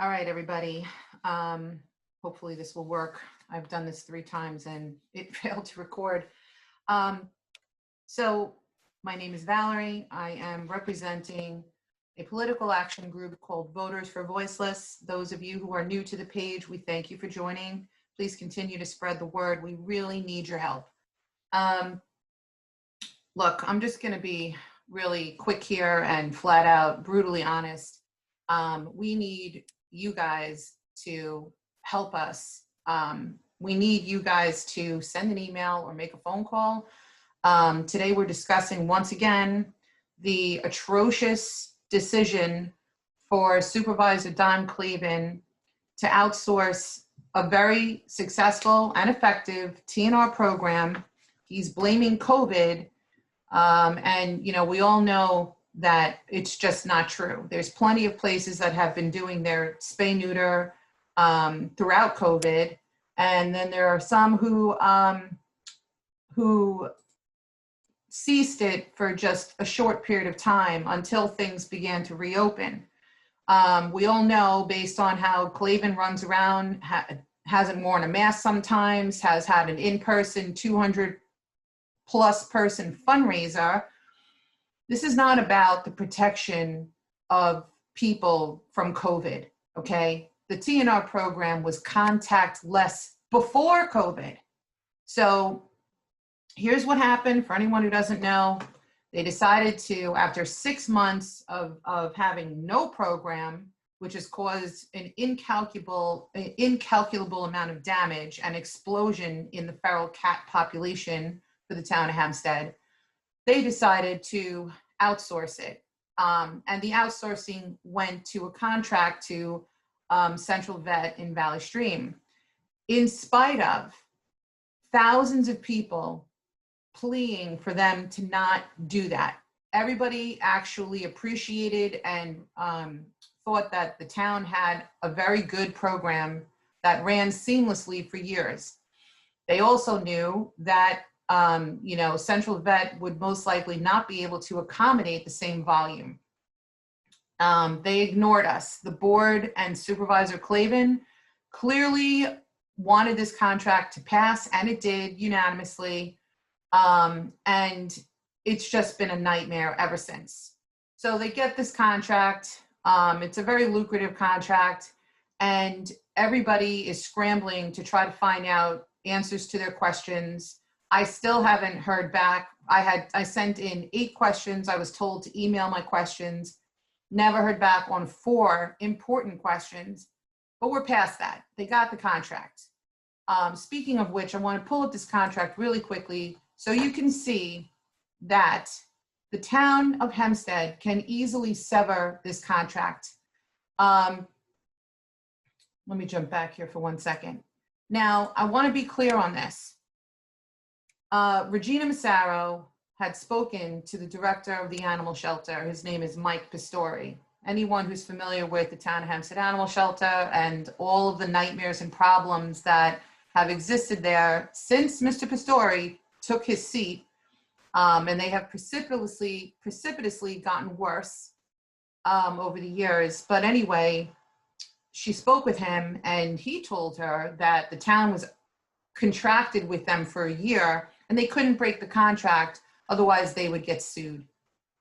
All right, everybody. Hopefully this will work. I've done this 3 times and it failed to record. So my name is Valerie. I am representing a political action group called Voters for Voiceless. Those of you who are new to the page, we thank you for joining. Please continue to spread the word. We really need your help. Look, I'm just going to be really quick here and flat out brutally honest. We need you guys to help us. We need you guys to send an email or make a phone call. Today we're discussing once again the atrocious decision for Supervisor Don Clavin to outsource a very successful and effective TNR program. He's blaming COVID. And, you know, we all know that it's just not true. There's plenty of places that have been doing their spay-neuter throughout COVID. And then there are some who ceased it for just a short period of time until things began to reopen. We all know, based on how Clavin runs around, hasn't worn a mask sometimes, has had an in-person 200+ person fundraiser. This is not about the protection of people from COVID, okay? The TNR program was contactless before COVID. So here's what happened for anyone who doesn't know. They decided to, after 6 months of having no program, which has caused an incalculable amount of damage and explosion in the feral cat population for the town of Hempstead, they decided to outsource it. And the outsourcing went to a contract to Central Vet in Valley Stream, in spite of thousands of people pleading for them to not do that. Everybody actually appreciated and thought that the town had a very good program that ran seamlessly for years. They also knew that Central Vet would most likely not be able to accommodate the same volume. They ignored us. The board and Supervisor Clavin clearly wanted this contract to pass, and it did unanimously. And it's just been a nightmare ever since. So they get this contract. It's a very lucrative contract, and everybody is scrambling to try to find out answers to their questions. I still haven't heard back. I sent in 8 questions. I was told to email my questions. Never heard back on 4 important questions, but we're past that. They got the contract. Speaking of which, I want to pull up this contract really quickly so you can see that the town of Hempstead can easily sever this contract. Let me jump back here for 1 second. Now, I want to be clear on this. Regina Massaro had spoken to the director of the animal shelter. His name is Mike Pistori. Anyone who's familiar with the Town of Hempstead Animal Shelter and all of the nightmares and problems that have existed there since Mr. Pistori took his seat, and they have precipitously gotten worse over the years. But anyway, she spoke with him, and he told her that the town was contracted with them for a year and they couldn't break the contract, otherwise they would get sued.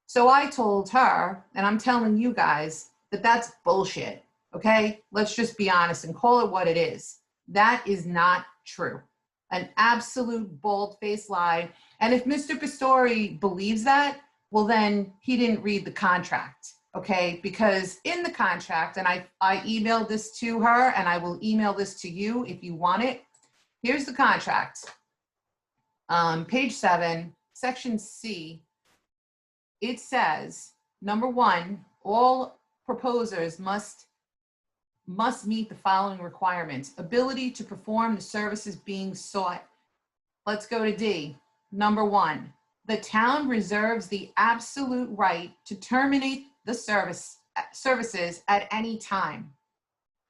So I told her, and I'm telling you guys, that that's bullshit, okay? Let's just be honest and call it what it is. That is not true. An absolute bald-faced lie. And if Mr. Pistori believes that, well, then he didn't read the contract, okay? Because in the contract, and I emailed this to her, and I will email this to you if you want it. Here's the contract. Page 7, section C, it says, number 1, all proposers must meet the following requirements: ability to perform the services being sought. Let's go to D. Number 1, the town reserves the absolute right to terminate the services at any time.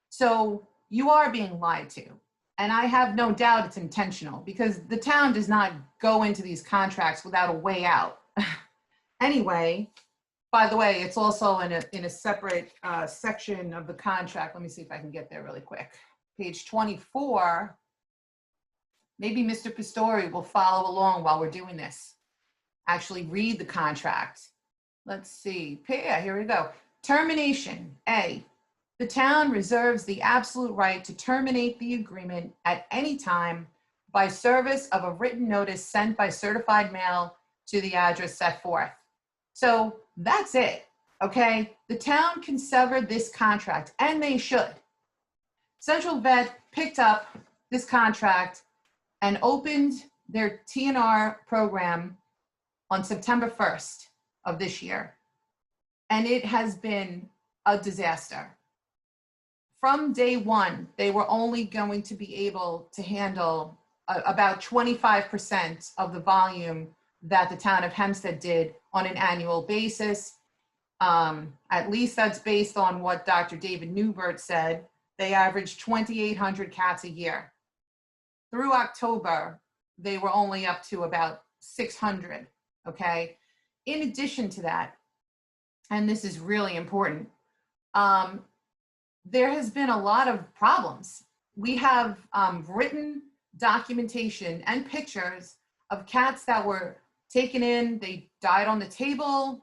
So you are being lied to. And I have no doubt it's intentional, because the town does not go into these contracts without a way out. Anyway, By the way, it's also in a separate section of the contract. Let me see if I can get there really quick. Page 24. Maybe Mr. Pistori will follow along while we're doing this. Actually read the contract. Let's see. Yeah, here we go. Termination. A. The town reserves the absolute right to terminate the agreement at any time by service of a written notice sent by certified mail to the address set forth. So that's it, okay? The town can sever this contract, and they should. Central Vet picked up this contract and opened their TNR program on September 1st of this year. And it has been a disaster. From day one, they were only going to be able to handle about 25% of the volume that the town of Hempstead did on an annual basis. At least that's based on what Dr. David Newbert said. They averaged 2,800 cats a year. Through October, they were only up to about 600, okay? In addition to that, and this is really important, there has been a lot of problems. We have written documentation and pictures of cats that were taken in, they died on the table,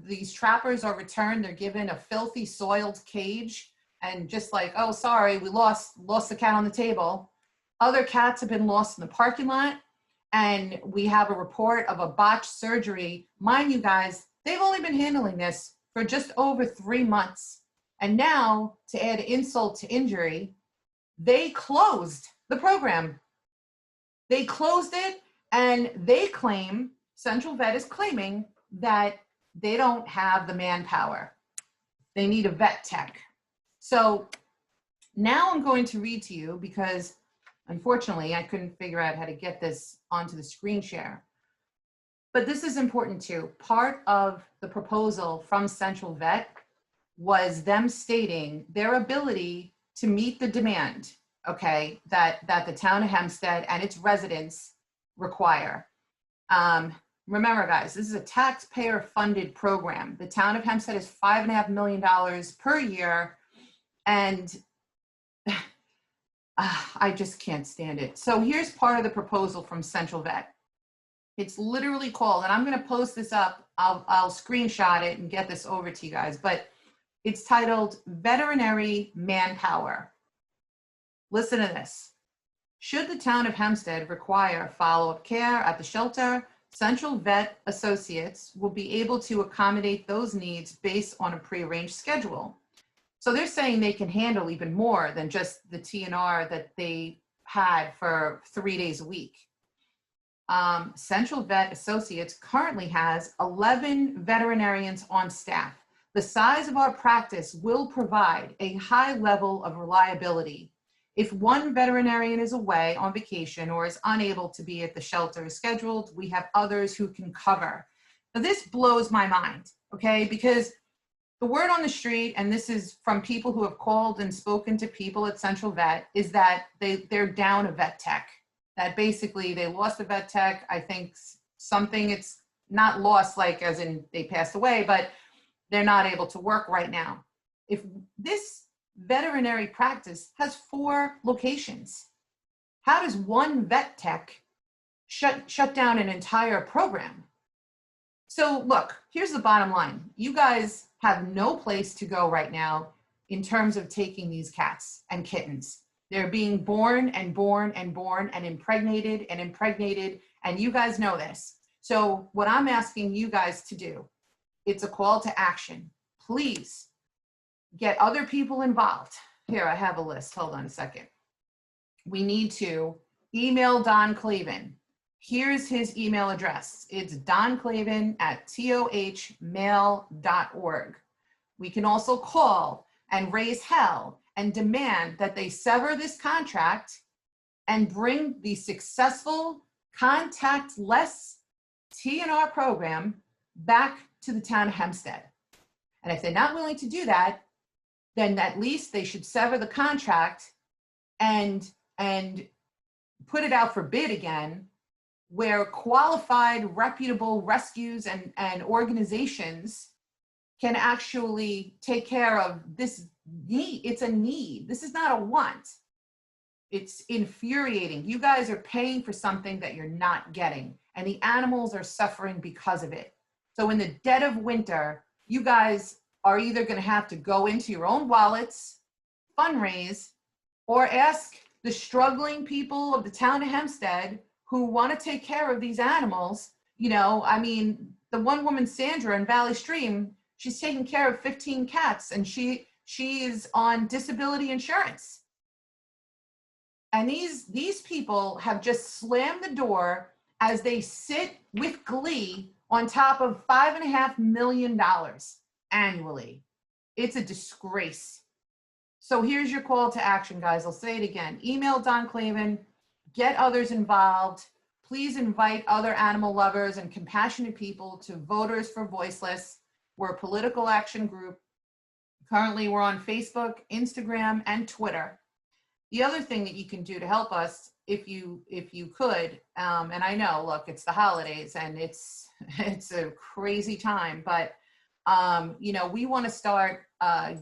these trappers are returned, they're given a filthy, soiled cage, and just like, oh, sorry, we lost the cat on the table. Other cats have been lost in the parking lot, and we have a report of a botched surgery. Mind you guys, they've only been handling this for just over 3 months. And now, to add insult to injury, they closed the program. They closed it, and they claim, Central Vet is claiming, that they don't have the manpower. They need a vet tech. So now I'm going to read to you, because unfortunately I couldn't figure out how to get this onto the screen share. But this is important too. Part of the proposal from Central Vet was them stating their ability to meet the demand, okay, that the town of Hempstead and its residents require. Remember, guys, this is a taxpayer-funded program. The town of Hempstead is $5.5 million per year, and I just can't stand it. So here's part of the proposal from Central Vet. It's literally called, and I'm going to post this up. I'll screenshot it and get this over to you guys, but it's titled Veterinary Manpower. Listen to this. Should the town of Hempstead require follow-up care at the shelter, Central Vet Associates will be able to accommodate those needs based on a prearranged schedule. So they're saying they can handle even more than just the TNR that they had for 3 days a week. Central Vet Associates currently has 11 veterinarians on staff. The size of our practice will provide a high level of reliability. If one veterinarian is away on vacation or is unable to be at the shelter as scheduled, we have others who can cover. Now, this blows my mind, okay? Because the word on the street, and this is from people who have called and spoken to people at Central Vet, is that they're down a vet tech. That basically they lost a vet tech. I think something, it's not lost like as in they passed away, but they're not able to work right now. If this veterinary practice has 4 locations, how does one vet tech shut down an entire program? So look, here's the bottom line. You guys have no place to go right now in terms of taking these cats and kittens. They're being born and born and born and impregnated, and you guys know this. So what I'm asking you guys to do, it's a call to action. Please get other people involved. Here, I have a list. Hold on a second. We need to email Don Clavin. Here's his email address. It's donclavin@tohmail.org. We can also call and raise hell and demand that they sever this contract and bring the successful contactless TNR program back to the town of Hempstead. And if they're not willing to do that, then at least they should sever the contract and put it out for bid again, where qualified, reputable rescues and organizations can actually take care of this need. It's a need. This is not a want. It's infuriating. You guys are paying for something that you're not getting, and the animals are suffering because of it. So in the dead of winter, you guys are either going to have to go into your own wallets, fundraise, or ask the struggling people of the town of Hempstead who want to take care of these animals. You know, I mean, the one woman, Sandra, in Valley Stream, she's taking care of 15 cats, and she is on disability insurance. And these people have just slammed the door as they sit with glee on top of $5.5 million annually. It's a disgrace. So here's your call to action, guys. I'll say it again. Email Don Clavin, get others involved. Please invite other animal lovers and compassionate people to Voters for Voiceless. We're a political action group. Currently, we're on Facebook, Instagram, and Twitter. The other thing that you can do to help us, if you could, and I know, look, it's the holidays and it's a crazy time, but you know, we want to start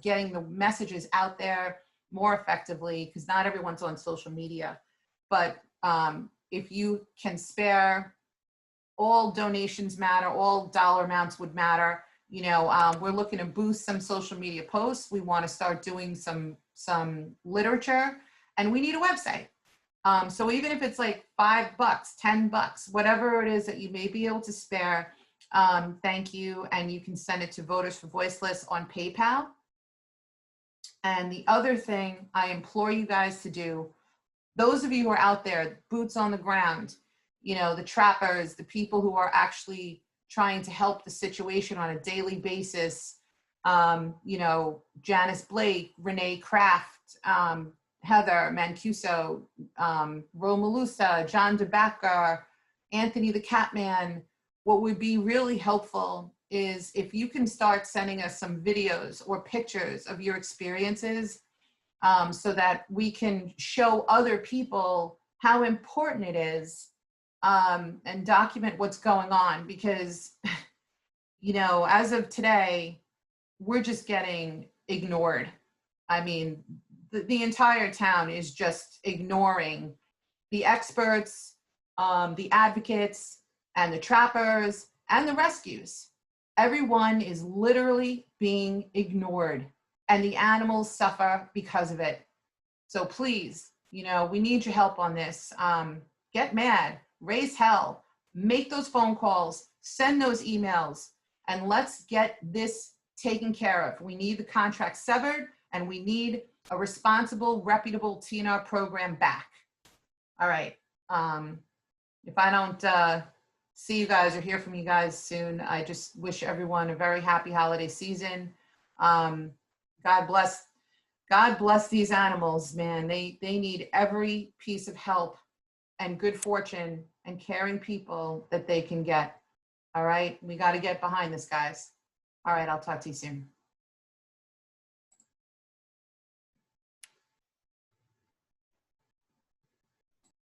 getting the messages out there more effectively, because not everyone's on social media. But if you can spare, all donations matter, all dollar amounts would matter. You know, we're looking to boost some social media posts. We want to start doing some literature, and we need a website. So even if it's like $5, $10, whatever it is that you may be able to spare, thank you. And you can send it to Voters for Voiceless on PayPal. And the other thing I implore you guys to do, those of you who are out there, boots on the ground, you know, the trappers, the people who are actually trying to help the situation on a daily basis, you know, Janice Blake, Renee Kraft, Heather Mancuso, Romalusa, John DeBacker, Anthony the Catman. What would be really helpful is if you can start sending us some videos or pictures of your experiences, so that we can show other people how important it is, and document what's going on. Because, you know, as of today, we're just getting ignored. I mean, the entire town is just ignoring the experts, the advocates, and the trappers, and the rescues. Everyone is literally being ignored, and the animals suffer because of it. So please, you know, we need your help on this. Get mad, raise hell, make those phone calls, send those emails, and let's get this taken care of. We need the contract severed, and we need a responsible, reputable TNR program back. All right. If I don't see you guys or hear from you guys soon, I just wish everyone a very happy holiday season. God bless these animals, man. They need every piece of help and good fortune and caring people that they can get. All right. We got to get behind this, guys. All right. I'll talk to you soon.